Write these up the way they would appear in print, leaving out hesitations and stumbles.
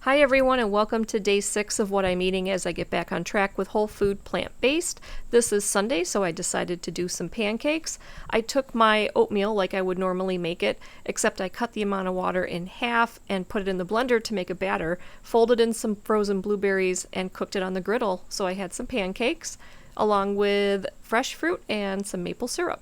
Hi everyone, and welcome to day 6 of what I'm eating as I get back on track with whole food plant-based. This is Sunday, so I decided to do some pancakes. I took my oatmeal like I would normally make it, except I cut the amount of water in half and put it in the blender to make a batter, folded in some frozen blueberries, and cooked it on the griddle. So I had some pancakes, along with fresh fruit and some maple syrup.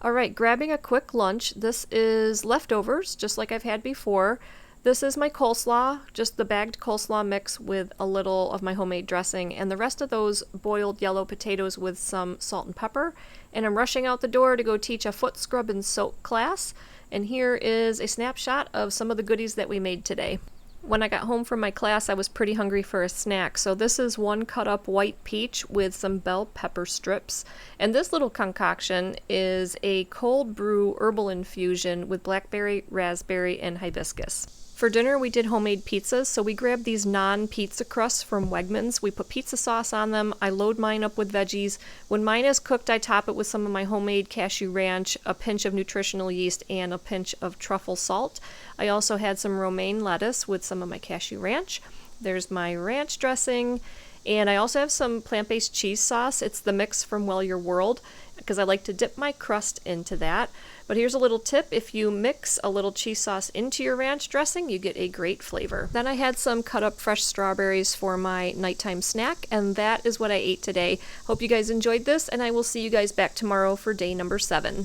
Alright, grabbing a quick lunch. This is leftovers, just like I've had before. This is my coleslaw, just the bagged coleslaw mix with a little of my homemade dressing, and the rest of those boiled yellow potatoes with some salt and pepper. And I'm rushing out the door to go teach a foot scrub and soak class. And here is a snapshot of some of the goodies that we made today. When I got home from my class, I was pretty hungry for a snack, so this is one cut up white peach with some bell pepper strips. And this little concoction is a cold brew herbal infusion with blackberry, raspberry, and hibiscus. For dinner, we did homemade pizzas, so we grabbed these non-pizza crusts from Wegmans. We put pizza sauce on them. I load mine up with veggies. When mine is cooked, I top it with some of my homemade cashew ranch, a pinch of nutritional yeast, and a pinch of truffle salt. I also had some romaine lettuce with some of my cashew ranch. There's my ranch dressing. And I also have some plant-based cheese sauce. It's the mix from Well Your World, because I like to dip my crust into that. But here's a little tip: if you mix a little cheese sauce into your ranch dressing, you get a great flavor. Then I had some cut up fresh strawberries for my nighttime snack, and that is what I ate today. Hope you guys enjoyed this, and I will see you guys back tomorrow for day number 7.